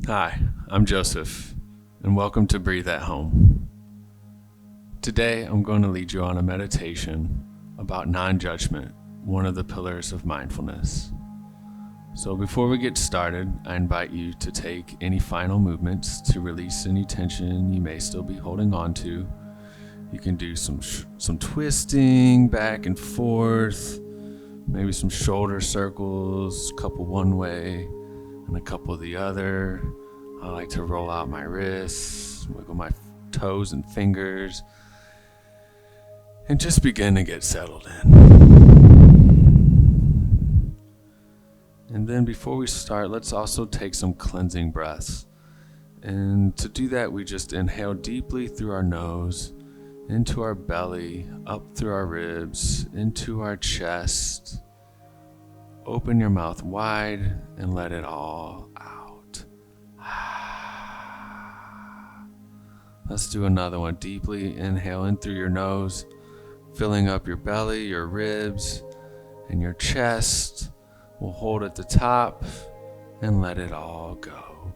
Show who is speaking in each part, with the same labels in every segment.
Speaker 1: Hi, I'm Joseph, and welcome to Breathe at Home. Today, I'm going to lead you on a meditation about non-judgment, one of the pillars of mindfulness. So before we get started, I invite you to take any final movements to release any tension you may still be holding on to. You can do some twisting back and forth, maybe some shoulder circles, a couple one way and a couple the other. I like to roll out my wrists, wiggle my toes and fingers, and just begin to get settled in. And then before we start, let's also take some cleansing breaths. And to do that, we just inhale deeply through our nose, into our belly, up through our ribs, into our chest. Open your mouth wide and let it all out. Let's do another one. Deeply inhale in through your nose, filling up your belly, your ribs, and your chest. We'll hold at the top and let it all go.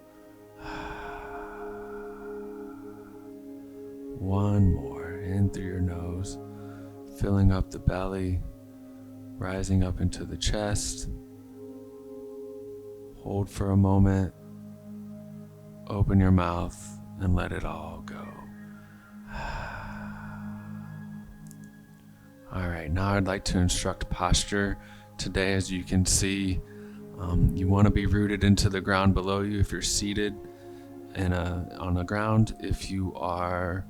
Speaker 1: One more. In through your nose, filling up the belly, rising up into the chest. Hold for a moment. Open your mouth and let it all go. All right, now I'd like to instruct posture. Today, as you can see, you want to be rooted into the ground below you if you're seated on the ground. If you are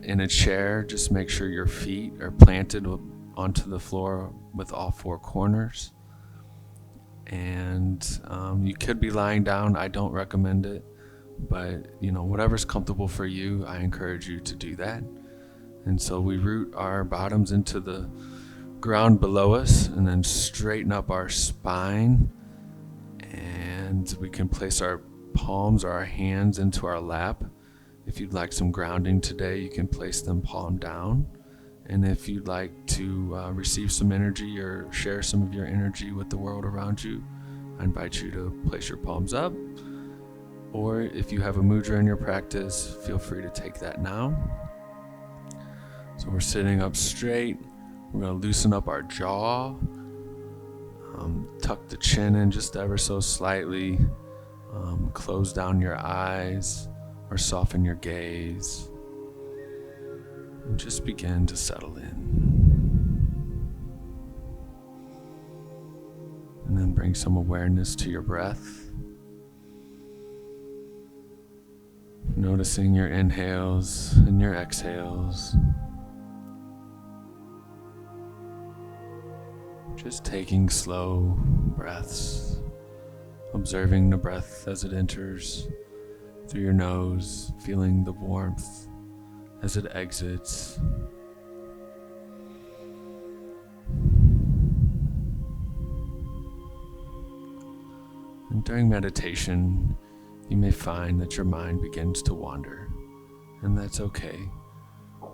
Speaker 1: in a chair, just make sure your feet are planted onto the floor with all four corners. And you could be lying down. I don't recommend it, but whatever's comfortable for you, I encourage you to do that. And so we root our bottoms into the ground below us and then straighten up our spine. And we can place our palms or our hands into our lap. If you'd like some grounding today, you can place them palm down. And if you'd like to receive some energy or share some of your energy with the world around you, I invite you to place your palms up. Or if you have a mudra in your practice, feel free to take that now. So we're sitting up straight. We're going to loosen up our jaw. Tuck the chin in just ever so slightly. Close down your eyes or soften your gaze. And just begin to settle in. And then bring some awareness to your breath. Noticing your inhales and your exhales. Just taking slow breaths. Observing the breath as it enters through your nose, feeling the warmth as it exits. And during meditation, you may find that your mind begins to wander, and that's okay.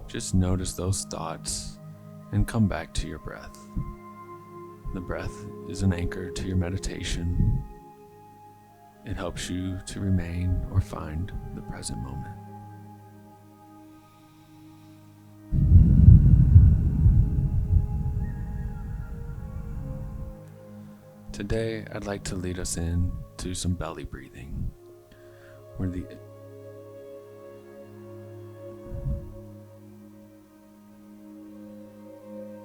Speaker 1: Just notice those thoughts and come back to your breath. The breath is an anchor to your meditation. It helps you to remain or find the present moment. Today, I'd like to lead us into some belly breathing, where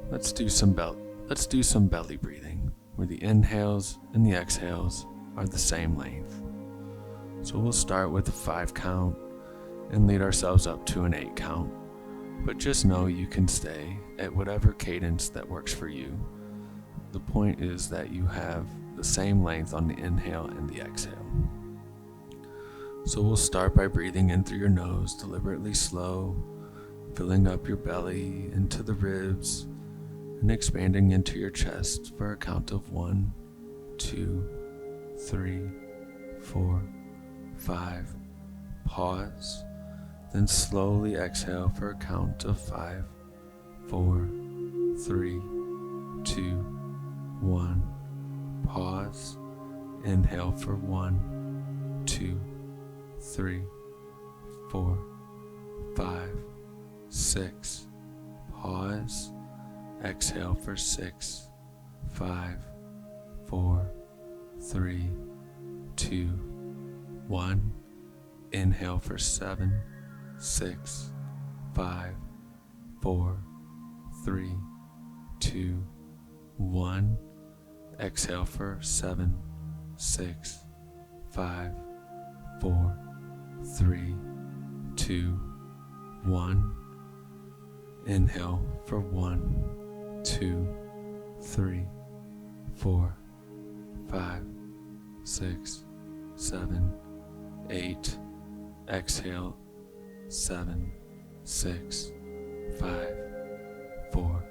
Speaker 1: let's do some belly breathing, where the inhales and the exhales are the same length. So we'll start with a 5 count and lead ourselves up to an 8 count. But just know you can stay at whatever cadence that works for you. The point is that you have the same length on the inhale and the exhale. So we'll start by breathing in through your nose, deliberately slow, filling up your belly into the ribs and expanding into your chest for a count of 1, 2, 3, 4, 5. Pause, then slowly exhale for a count of 5, 4, 3, 2, 1. Pause. Inhale for 1, 2, 3, 4, 5, 6. Pause. Exhale for 6, 5, 4, 3, 2, 1. Inhale for 7, 6, 5, 4, 3, 2, 1. Exhale for 7, 6, 5, 4, 3, 2, 1. Inhale for 1, 2, 3, 4, 5, 6, 7, 8. Exhale 7, 6, 5, 4,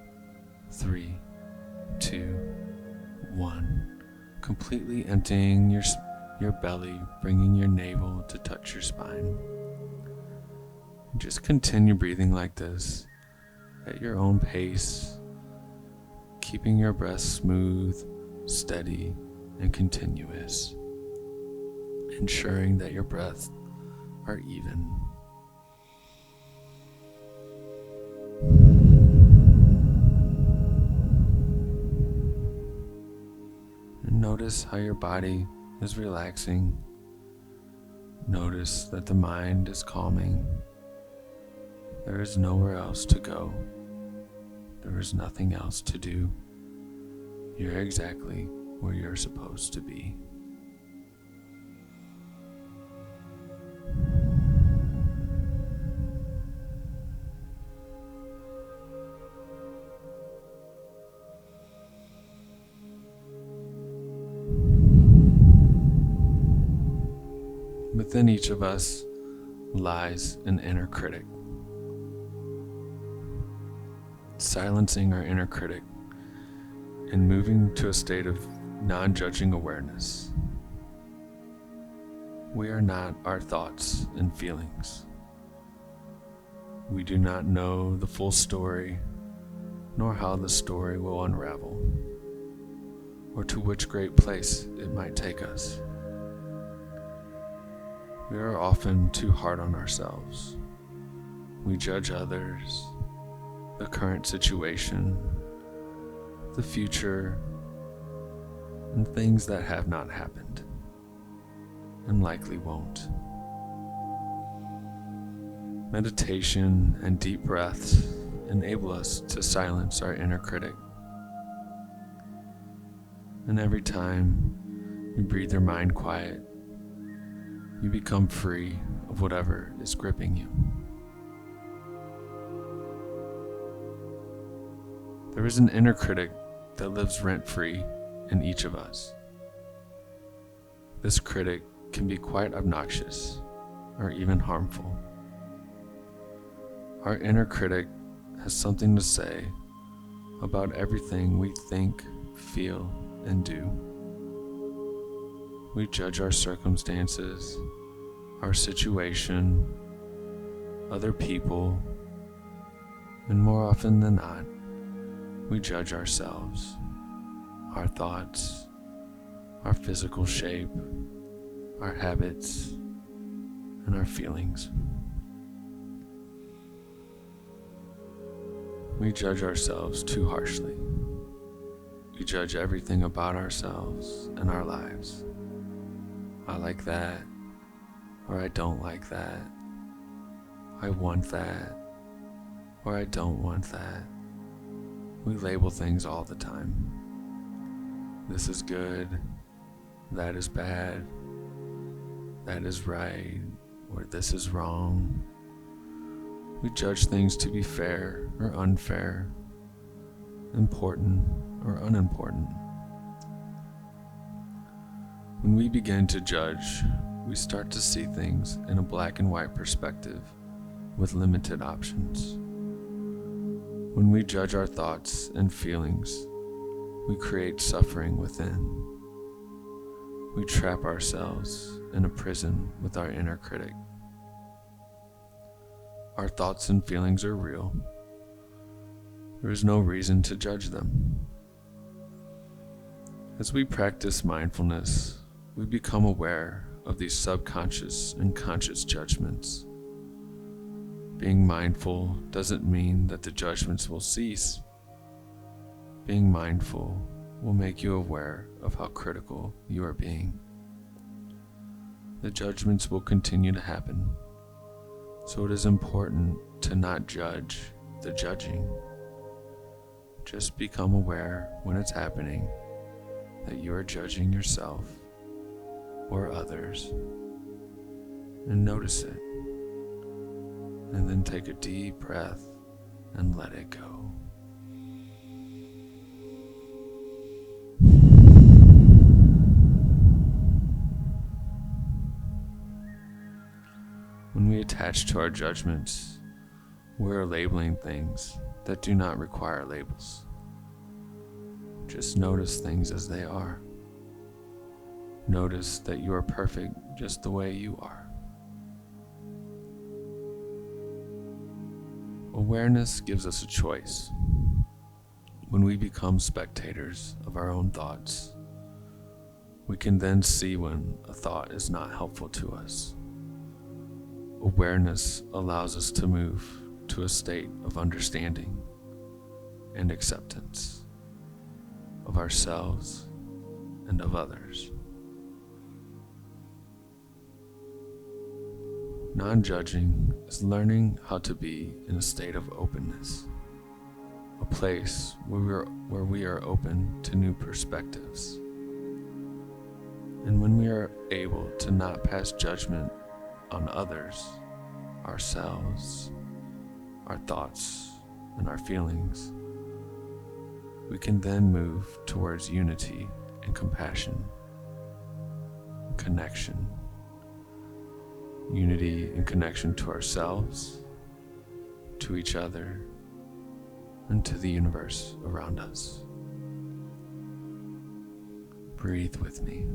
Speaker 1: 3, 2, 1. Completely emptying your belly, bringing your navel to touch your spine. Just continue breathing like this at your own pace, keeping your breath smooth, steady, and continuous, ensuring that your breaths are even. And notice how your body is relaxing. Notice that the mind is calming. There is nowhere else to go. There is nothing else to do. You're exactly where you're supposed to be. Within each of us lies an inner critic. Silencing our inner critic and moving to a state of non-judging awareness. We are not our thoughts and feelings. We do not know the full story, nor how the story will unravel, or to which great place it might take us. We are often too hard on ourselves. We judge others, the current situation, the future, and things that have not happened, and likely won't. Meditation and deep breaths enable us to silence our inner critic. And every time you breathe your mind quiet, you become free of whatever is gripping you. There is an inner critic that lives rent-free in each of us. This critic can be quite obnoxious or even harmful. Our inner critic has something to say about everything we think, feel, and do. We judge our circumstances, our situation, other people, and more often than not, we judge ourselves, our thoughts, our physical shape, our habits, and our feelings. We judge ourselves too harshly. We judge everything about ourselves and our lives. I like that, or I don't like that. I want that, or I don't want that. We label things all the time. This is good, that is bad, that is right, or this is wrong. We judge things to be fair or unfair, important or unimportant. When we begin to judge, we start to see things in a black and white perspective with limited options. When we judge our thoughts and feelings, we create suffering within. We trap ourselves in a prison with our inner critic. Our thoughts and feelings are real. There is no reason to judge them. As we practice mindfulness, we become aware of these subconscious and conscious judgments. Being mindful doesn't mean that the judgments will cease. Being mindful will make you aware of how critical you are being. The judgments will continue to happen, so it is important to not judge the judging. Just become aware when it's happening that you are judging yourself or others, and notice it, and then take a deep breath and let it go. When we attach to our judgments, we're labeling things that do not require labels. Just notice things as they are. Notice that you are perfect just the way you are. Awareness gives us a choice. When we become spectators of our own thoughts, we can then see when a thought is not helpful to us. Awareness allows us to move to a state of understanding and acceptance of ourselves and of others. Non-judging is learning how to be in a state of openness, a place where we are open to new perspectives. And when we are able to not pass judgment on others, ourselves, our thoughts, and our feelings, we can then move towards unity and compassion, connection. Unity and connection to ourselves, to each other, and to the universe around us. Breathe with me.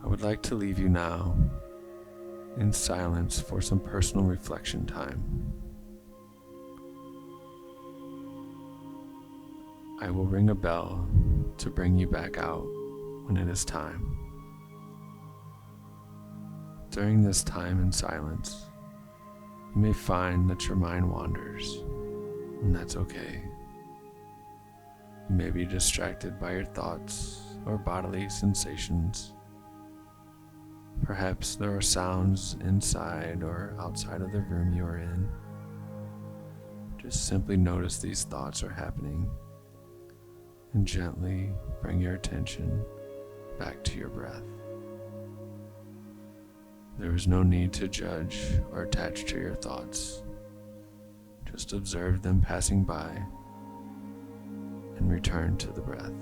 Speaker 1: I would like to leave you now in silence for some personal reflection time. I will ring a bell to bring you back out when it is time. During this time in silence, you may find that your mind wanders, and that's okay. You may be distracted by your thoughts or bodily sensations. Perhaps there are sounds inside or outside of the room you are in. Just simply notice these thoughts are happening and gently bring your attention back to your breath. There is no need to judge or attach to your thoughts. Just observe them passing by and return to the breath.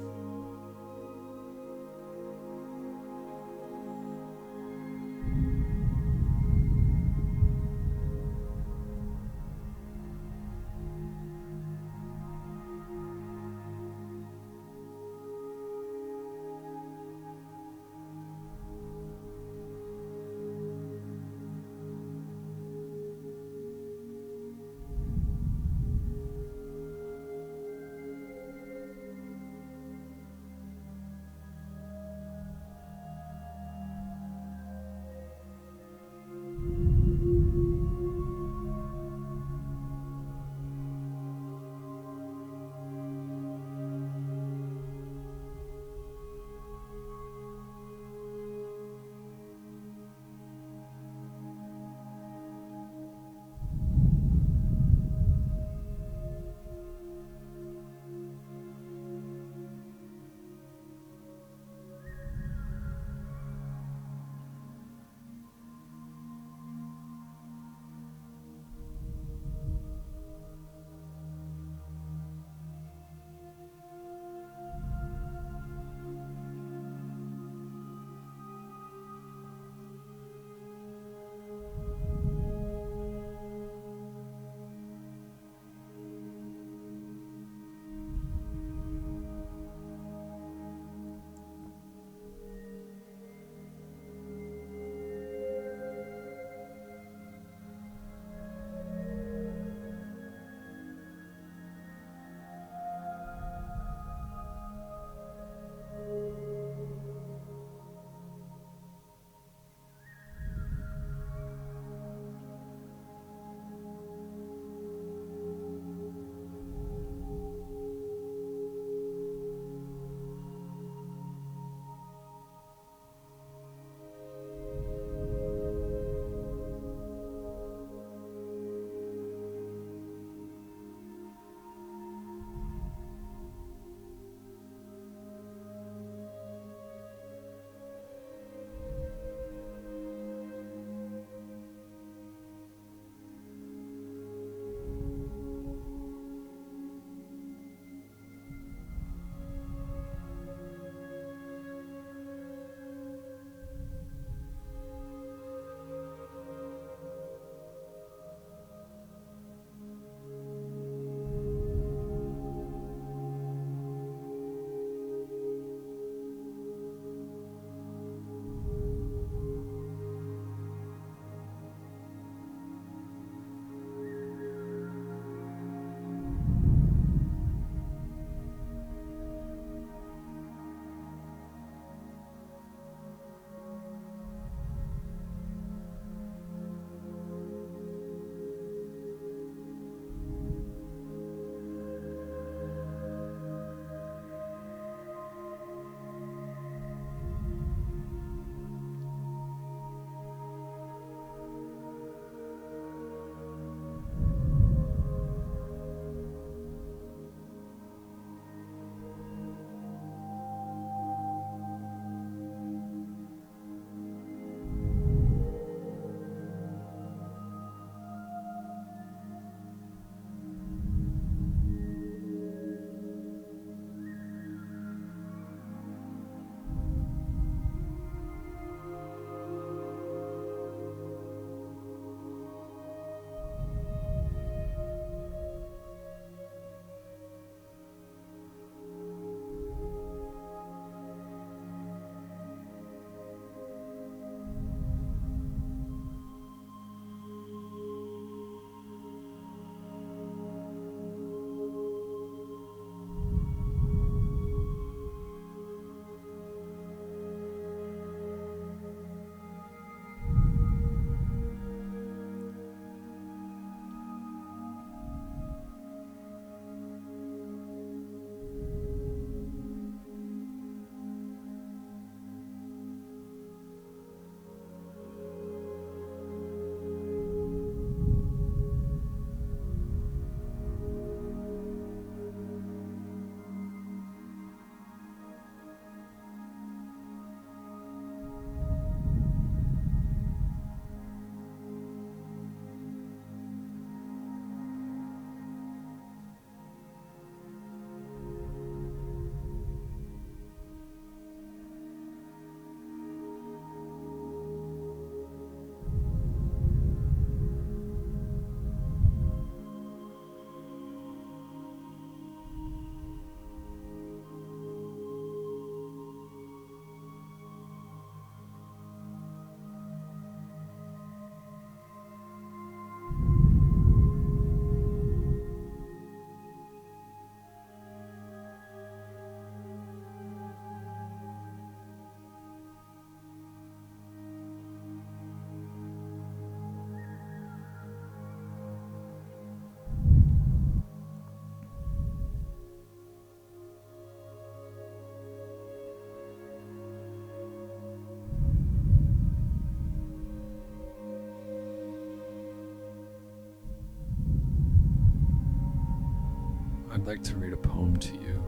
Speaker 1: I'd like to read a poem to you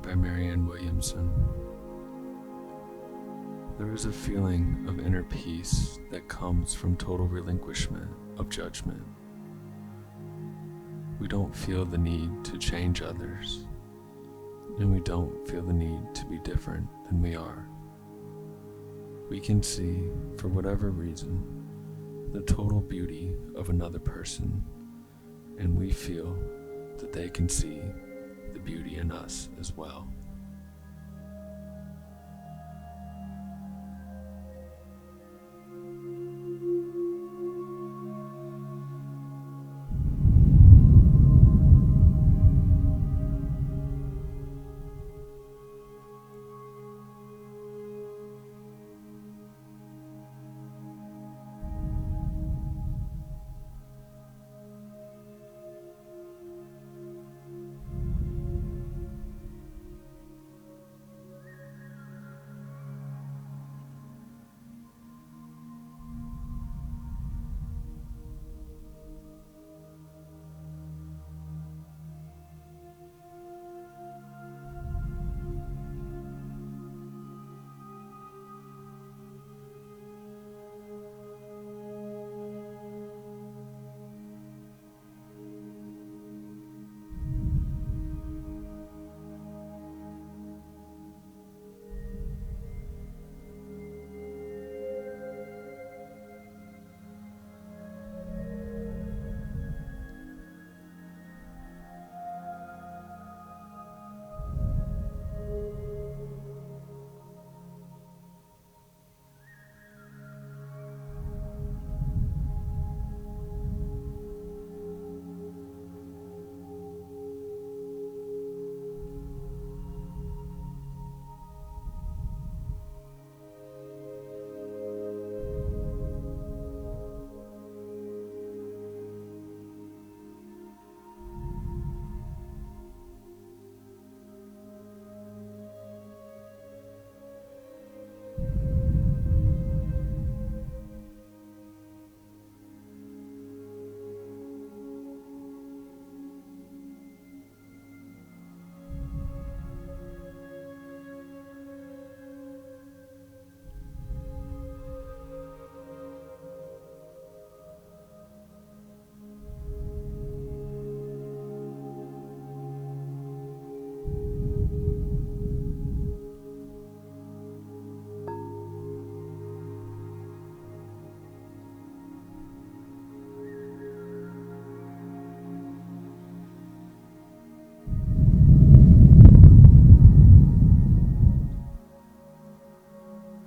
Speaker 1: by Marianne Williamson. There is a feeling of inner peace that comes from total relinquishment of judgment. We don't feel the need to change others, and we don't feel the need to be different than we are. We can see, for whatever reason, the total beauty of another person, and we feel that they can see the beauty in us as well.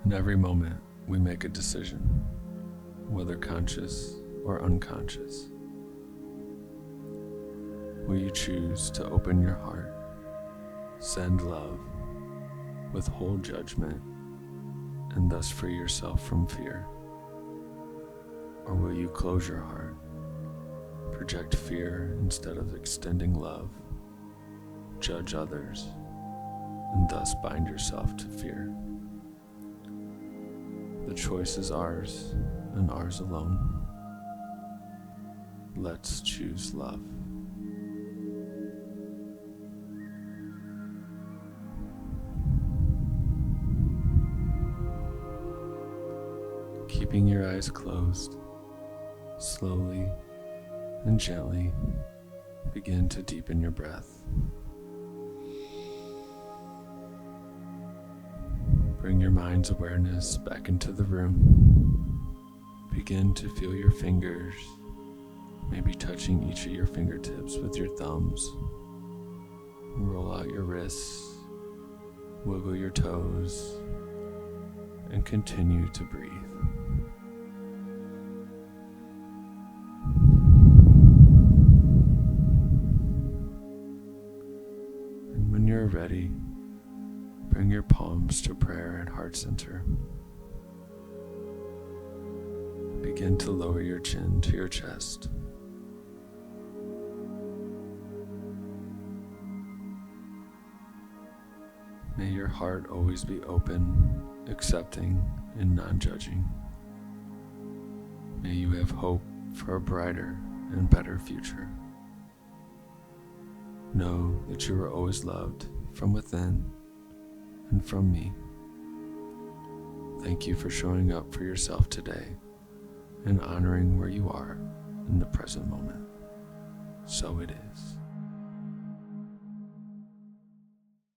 Speaker 1: In every moment, we make a decision, whether conscious or unconscious. Will you choose to open your heart, send love, withhold judgment, and thus free yourself from fear? Or will you close your heart, project fear instead of extending love, judge others, and thus bind yourself to fear? The choice is ours, and ours alone. Let's choose love. Keeping your eyes closed, slowly and gently begin to deepen your breath. Bring your mind's awareness back into the room. Begin to feel your fingers, maybe touching each of your fingertips with your thumbs. Roll out your wrists, wiggle your toes, and continue to breathe. And when you're ready, bring your palms to prayer and heart center. Begin to lower your chin to your chest. May your heart always be open, accepting, and non-judging. May you have hope for a brighter and better future. Know that you are always loved from within and from me. Thank you for showing up for yourself today and honoring where you are in the present moment. So it is.